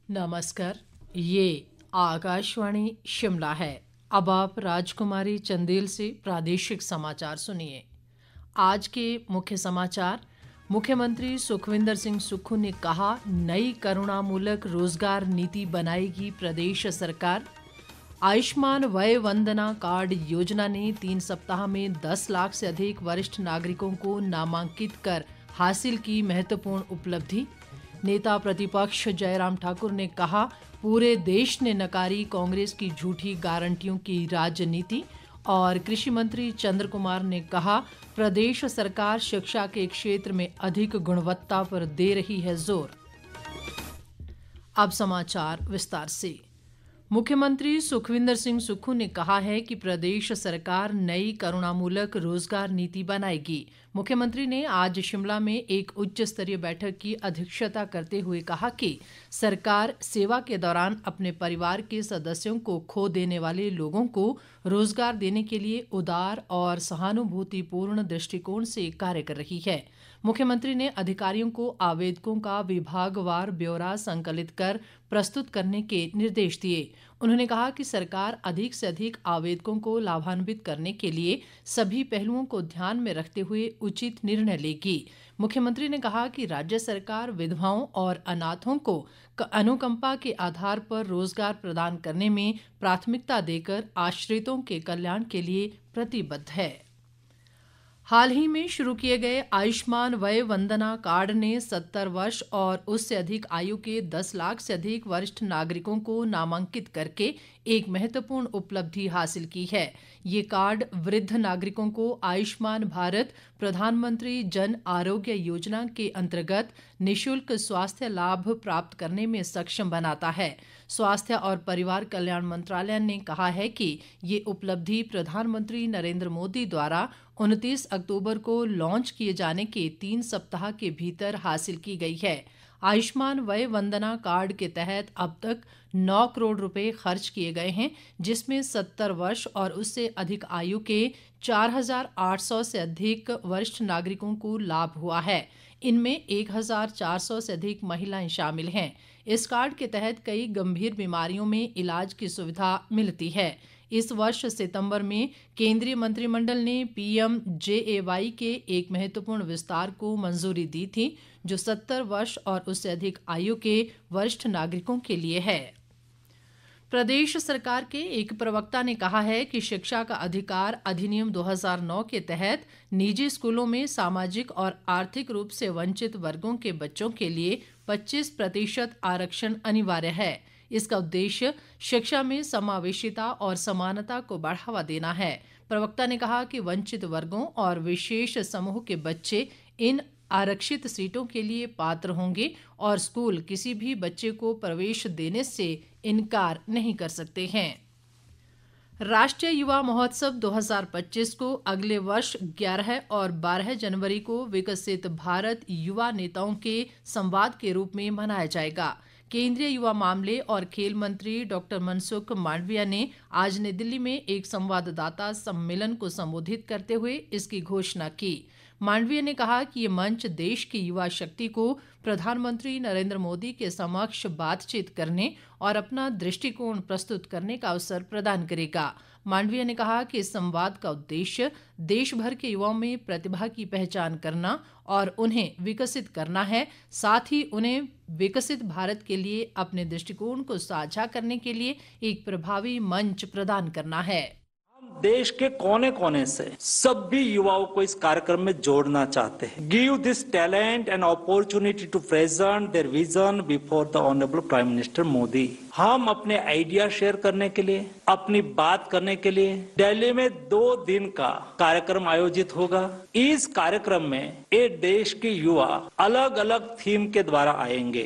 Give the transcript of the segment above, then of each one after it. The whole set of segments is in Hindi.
नमस्कार, ये आकाशवाणी शिमला है। अब आप राजकुमारी चंदेल से प्रादेशिक समाचार सुनिए। आज के मुख्य समाचार। मुख्यमंत्री सुखविंदर सिंह सुक्खू ने कहा, नई करुणामूलक रोजगार नीति बनाएगी प्रदेश सरकार। आयुष्मान वय वंदना कार्ड योजना ने 3 सप्ताह में 10 लाख से अधिक वरिष्ठ नागरिकों को नामांकित कर हासिल की महत्वपूर्ण उपलब्धि। नेता प्रतिपक्ष जयराम ठाकुर ने कहा, पूरे देश ने नकारी कांग्रेस की झूठी गारंटियों की राजनीति। और कृषि मंत्री चंद्र कुमार ने कहा, प्रदेश सरकार शिक्षा के क्षेत्र में अधिक गुणवत्ता पर दे रही है जोर। अब समाचार विस्तार से। मुख्यमंत्री सुखविंदर सिंह सुक्खू ने कहा है कि प्रदेश सरकार नई करुणामूलक रोजगार नीति बनाएगी। मुख्यमंत्री ने आज शिमला में एक उच्च स्तरीय बैठक की अध्यक्षता करते हुए कहा कि सरकार सेवा के दौरान अपने परिवार के सदस्यों को खो देने वाले लोगों को रोजगार देने के लिए उदार और सहानुभूतिपूर्ण दृष्टिकोण से कार्य कर रही है। मुख्यमंत्री ने अधिकारियों को आवेदकों का विभागवार ब्यौरा संकलित कर प्रस्तुत करने के निर्देश दिए। उन्होंने कहा कि सरकार अधिक से अधिक आवेदकों को लाभान्वित करने के लिए सभी पहलुओं को ध्यान में रखते हुए उचित निर्णय लेगी। मुख्यमंत्री ने कहा कि राज्य सरकार विधवाओं और अनाथों को अनुकंपा के आधार पर रोजगार प्रदान करने में प्राथमिकता देकर आश्रितों के कल्याण के लिए प्रतिबद्ध है। हाल ही में शुरू किए गए आयुष्मान वय वंदना कार्ड ने 70 वर्ष और उससे अधिक आयु के 10 लाख से अधिक वरिष्ठ नागरिकों को नामांकित करके एक महत्वपूर्ण उपलब्धि हासिल की है। ये कार्ड वृद्ध नागरिकों को आयुष्मान भारत प्रधानमंत्री जन आरोग्य योजना के अंतर्गत निशुल्क स्वास्थ्य लाभ प्राप्त करने में सक्षम बनाता है। स्वास्थ्य और परिवार कल्याण मंत्रालय ने कहा है कि ये उपलब्धि प्रधानमंत्री नरेंद्र मोदी द्वारा 29 अक्टूबर को लॉन्च किए जाने के 3 सप्ताह के भीतर हासिल की गई है। आयुष्मान वय वंदना कार्ड के तहत अब तक 9 करोड़ रुपए खर्च किए गए हैं, जिसमें 70 वर्ष और उससे अधिक आयु के 4,800 से अधिक वरिष्ठ नागरिकों को लाभ हुआ है। इनमें 1,400 से अधिक महिलाएं शामिल हैं। इस कार्ड के तहत कई गंभीर बीमारियों में इलाज की सुविधा मिलती है। इस वर्ष सितंबर में केंद्रीय मंत्रिमंडल ने PMJAY के एक महत्वपूर्ण विस्तार को मंजूरी दी थी, जो 70 वर्ष और उससे अधिक आयु के वरिष्ठ नागरिकों के लिए है। प्रदेश सरकार के एक प्रवक्ता ने कहा है कि शिक्षा का अधिकार अधिनियम 2009 के तहत निजी स्कूलों में सामाजिक और आर्थिक रूप से वंचित वर्गों के बच्चों के लिए 25% आरक्षण अनिवार्य है। इसका उद्देश्य शिक्षा में समावेशिता और समानता को बढ़ावा देना है। प्रवक्ता ने कहा कि वंचित वर्गों और विशेष समूह के बच्चे इन आरक्षित सीटों के लिए पात्र होंगे और स्कूल किसी भी बच्चे को प्रवेश देने से इनकार नहीं कर सकते हैं। राष्ट्रीय युवा महोत्सव 2025 को अगले वर्ष 11 और 12 जनवरी को विकसित भारत युवा नेताओं के संवाद के रूप में मनाया जाएगा। केंद्रीय युवा मामले और खेल मंत्री डॉक्टर मनसुख मांडविया ने आज नई दिल्ली में एक संवाददाता सम्मेलन को संबोधित करते हुए इसकी घोषणा की। मांडविया ने कहा कि ये मंच देश की युवा शक्ति को प्रधानमंत्री नरेंद्र मोदी के समक्ष बातचीत करने और अपना दृष्टिकोण प्रस्तुत करने का अवसर प्रदान करेगा। मांडविया ने कहा कि इस संवाद का उद्देश्य देश भर के युवाओं में प्रतिभा की पहचान करना और उन्हें विकसित करना है, साथ ही उन्हें विकसित भारत के लिए अपने दृष्टिकोण को साझा करने के लिए एक प्रभावी मंच प्रदान करना है। हम देश के कोने कोने से सभी युवाओं को इस कार्यक्रम में जोड़ना चाहते हैं। Give this talent and opportunity to present their vision before the honourable prime minister Modi. हम अपने आइडिया शेयर करने के लिए, अपनी बात करने के लिए दिल्ली में 2 दिन का कार्यक्रम आयोजित होगा। इस कार्यक्रम में एक देश के युवा अलग अलग थीम के द्वारा आएंगे।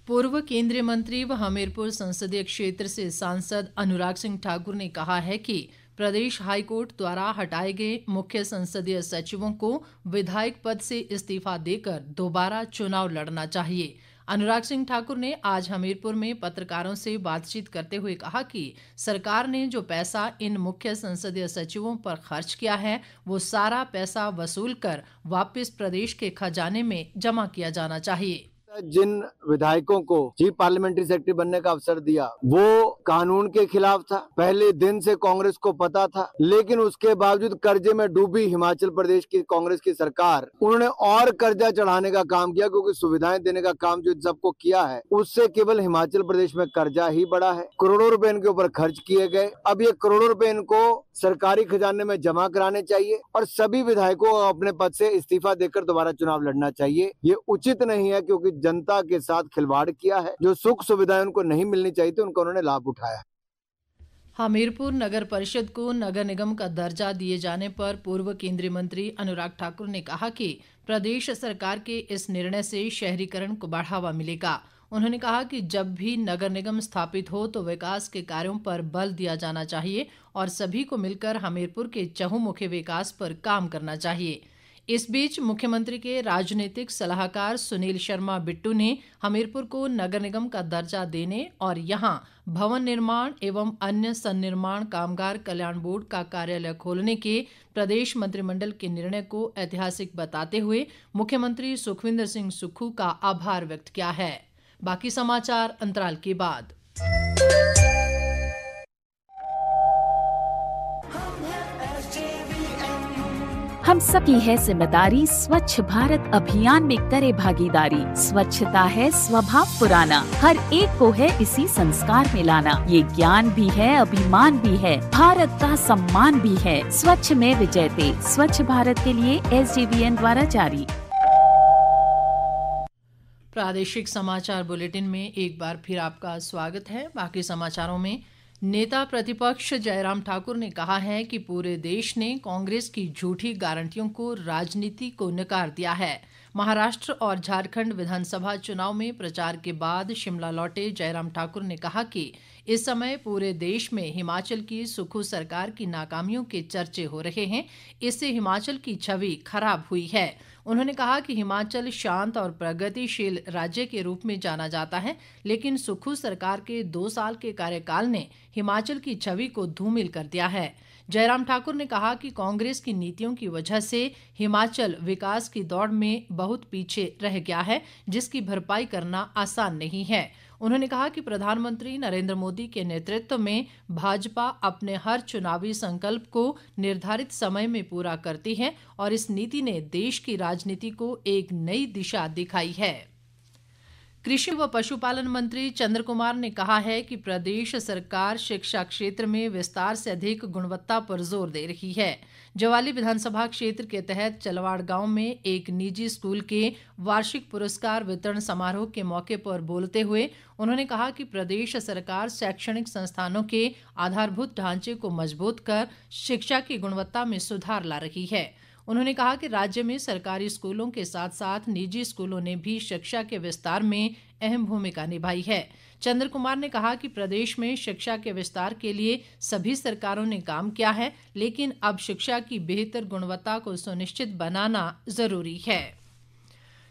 पूर्व केंद्रीय मंत्री व हमीरपुर संसदीय क्षेत्र से सांसद अनुराग सिंह ठाकुर ने कहा है कि प्रदेश हाईकोर्ट द्वारा हटाए गए मुख्य संसदीय सचिवों को विधायक पद से इस्तीफा देकर दोबारा चुनाव लड़ना चाहिए। अनुराग सिंह ठाकुर ने आज हमीरपुर में पत्रकारों से बातचीत करते हुए कहा कि सरकार ने जो पैसा इन मुख्य संसदीय सचिवों पर खर्च किया है वो सारा पैसा वसूल कर वापस प्रदेश के खजाने में जमा किया जाना चाहिए। जिन विधायकों को चीफ पार्लियामेंट्री सेक्रेटरी बनने का अवसर दिया वो कानून के खिलाफ था। पहले दिन से कांग्रेस को पता था, लेकिन उसके बावजूद कर्जे में डूबी हिमाचल प्रदेश की कांग्रेस की सरकार उन्होंने और कर्जा चढ़ाने का काम किया, क्योंकि सुविधाएं देने का काम जो सबको किया है उससे केवल हिमाचल प्रदेश में कर्जा ही बढ़ा है। करोड़ों रुपए इनके ऊपर खर्च किए गए। अब ये करोड़ों रुपए इनको सरकारी खजाने में जमा कराने चाहिए और सभी विधायकों को अपने पद से इस्तीफा देकर दोबारा चुनाव लड़ना चाहिए। ये उचित नहीं है, क्योंकि जनता के साथ खिलवाड़ किया है। जो सुख सुविधाएं उनको नहीं मिलनी चाहिए थी उनका उन्होंने लाभ उठाया। हमीरपुर नगर परिषद को नगर निगम का दर्जा दिए जाने पर पूर्व केंद्रीय मंत्री अनुराग ठाकुर ने कहा कि प्रदेश सरकार के इस निर्णय से शहरीकरण को बढ़ावा मिलेगा। उन्होंने कहा कि जब भी नगर निगम स्थापित हो तो विकास के कार्यों पर बल दिया जाना चाहिए और सभी को मिलकर हमीरपुर के चहुमुखी विकास पर काम करना चाहिए। इस बीच मुख्यमंत्री के राजनीतिक सलाहकार सुनील शर्मा बिट्टू ने हमीरपुर को नगर निगम का दर्जा देने और यहां भवन निर्माण एवं अन्य सन्निर्माण कामगार कल्याण बोर्ड का कार्यालय खोलने के प्रदेश मंत्रिमंडल के निर्णय को ऐतिहासिक बताते हुए मुख्यमंत्री सुखविंदर सिंह सुक्खू का आभार व्यक्त किया है। बाकी समाचार अंतराल के बाद। हम सबकी है जिम्मेदारी, स्वच्छ भारत अभियान में करे भागीदारी। स्वच्छता है स्वभाव पुराना, हर एक को है इसी संस्कार में लाना। ये ज्ञान भी है, अभिमान भी है, भारत का सम्मान भी है। स्वच्छ में विजयते, स्वच्छ भारत के लिए SJVN द्वारा जारी। प्रादेशिक समाचार बुलेटिन में एक बार फिर आपका स्वागत है। बाकी समाचारों में नेता प्रतिपक्ष जयराम ठाकुर ने कहा है कि पूरे देश ने कांग्रेस की झूठी गारंटियों को राजनीति को नकार दिया है। महाराष्ट्र और झारखंड विधानसभा चुनाव में प्रचार के बाद शिमला लौटे जयराम ठाकुर ने कहा कि इस समय पूरे देश में हिमाचल की सुक्खू सरकार की नाकामियों के चर्चे हो रहे हैं। इससे हिमाचल की छवि खराब हुई है। उन्होंने कहा कि हिमाचल शांत और प्रगतिशील राज्य के रूप में जाना जाता है, लेकिन सुक्खू सरकार के 2 साल के कार्यकाल ने हिमाचल की छवि को धूमिल कर दिया है। जयराम ठाकुर ने कहा कि कांग्रेस की नीतियों की वजह से हिमाचल विकास की दौड़ में बहुत पीछे रह गया है, जिसकी भरपाई करना आसान नहीं है। उन्होंने कहा कि प्रधानमंत्री नरेंद्र मोदी के नेतृत्व में भाजपा अपने हर चुनावी संकल्प को निर्धारित समय में पूरा करती है और इस नीति ने देश की राजनीति को एक नई दिशा दिखाई है। कृषि व पशुपालन मंत्री चंद्र कुमार ने कहा है कि प्रदेश सरकार शिक्षा क्षेत्र में विस्तार से अधिक गुणवत्ता पर जोर दे रही है। ज्वाली विधानसभा क्षेत्र के तहत चलवाड़ गांव में एक निजी स्कूल के वार्षिक पुरस्कार वितरण समारोह के मौके पर बोलते हुए उन्होंने कहा कि प्रदेश सरकार शैक्षणिक संस्थानों के आधारभूत ढांचे को मजबूत कर शिक्षा की गुणवत्ता में सुधार ला रही है। उन्होंने कहा कि राज्य में सरकारी स्कूलों के साथ साथ निजी स्कूलों ने भी शिक्षा के विस्तार में अहम भूमिका निभाई है। चंद्र कुमार ने कहा कि प्रदेश में शिक्षा के विस्तार के लिए सभी सरकारों ने काम किया है, लेकिन अब शिक्षा की बेहतर गुणवत्ता को सुनिश्चित बनाना जरूरी है।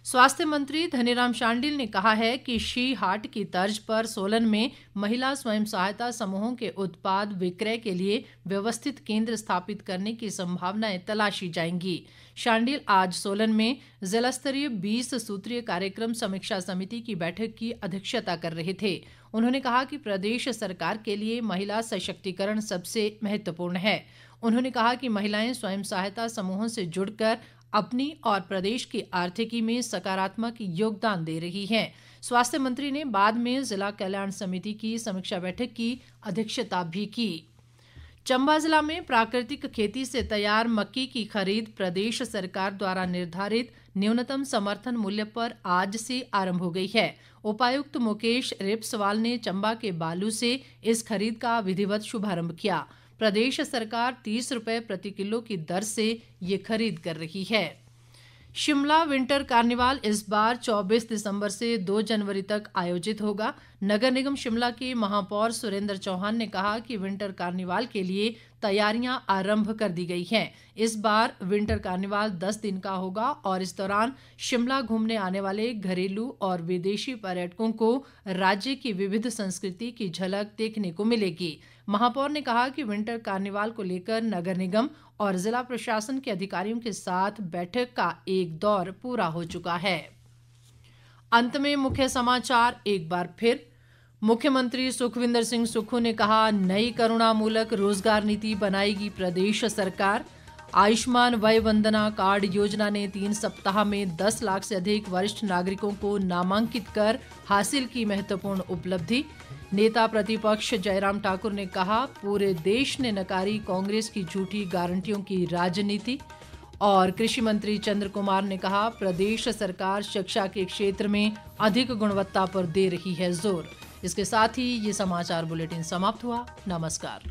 स्वास्थ्य मंत्री धनीराम शांडिल ने कहा है कि शी हाट की तर्ज पर सोलन में महिला स्वयं सहायता समूहों के उत्पाद विक्रय के लिए व्यवस्थित केंद्र स्थापित करने की संभावनाएं तलाशी जाएंगी। शांडिल आज सोलन में जिला स्तरीय 20 सूत्रीय कार्यक्रम समीक्षा समिति की बैठक की अध्यक्षता कर रहे थे। उन्होंने कहा कि प्रदेश सरकार के लिए महिला सशक्तिकरण सबसे महत्वपूर्ण है। उन्होंने कहा कि महिलाएं स्वयं सहायता समूहों से जुड़कर अपनी और प्रदेश की आर्थिकी में सकारात्मक योगदान दे रही हैं। स्वास्थ्य मंत्री ने बाद में जिला कल्याण समिति की समीक्षा बैठक की अध्यक्षता भी की। चंबा जिला में प्राकृतिक खेती से तैयार मक्की की खरीद प्रदेश सरकार द्वारा निर्धारित न्यूनतम समर्थन मूल्य पर आज से आरंभ हो गई है। उपायुक्त मुकेश रेपसवाल ने चंबा के बालू से इस खरीद का विधिवत शुभारंभ किया। प्रदेश सरकार 30 रुपये प्रति किलो की दर से ये खरीद कर रही है। शिमला विंटर कार्निवाल इस बार 24 दिसंबर से 2 जनवरी तक आयोजित होगा। नगर निगम शिमला के महापौर सुरेंद्र चौहान ने कहा कि विंटर कार्निवाल के लिए तैयारियां आरंभ कर दी गई हैं। इस बार विंटर कार्निवाल 10 दिन का होगा और इस दौरान शिमला घूमने आने वाले घरेलू और विदेशी पर्यटकों को राज्य की विविध संस्कृति की झलक देखने को मिलेगी। महापौर ने कहा कि विंटर कार्निवाल को लेकर नगर निगम और जिला प्रशासन के अधिकारियों के साथ बैठक का एक दौर पूरा हो चुका है। अंत में मुख्य समाचार एक बार फिर। मुख्यमंत्री सुखविंदर सिंह सुक्खू ने कहा, नई करुणामूलक रोजगार नीति बनाएगी प्रदेश सरकार। आयुष्मान वय वंदना कार्ड योजना ने 3 सप्ताह में 10 लाख से अधिक वरिष्ठ नागरिकों को नामांकित कर हासिल की महत्वपूर्ण उपलब्धि। नेता प्रतिपक्ष जयराम ठाकुर ने कहा, पूरे देश ने नकारी कांग्रेस की झूठी गारंटियों की राजनीति। और कृषि मंत्री चंद्र कुमार ने कहा, प्रदेश सरकार शिक्षा के क्षेत्र में अधिक गुणवत्ता पर दे रही है जोर। इसके साथ ही ये समाचार बुलेटिन समाप्त हुआ। नमस्कार।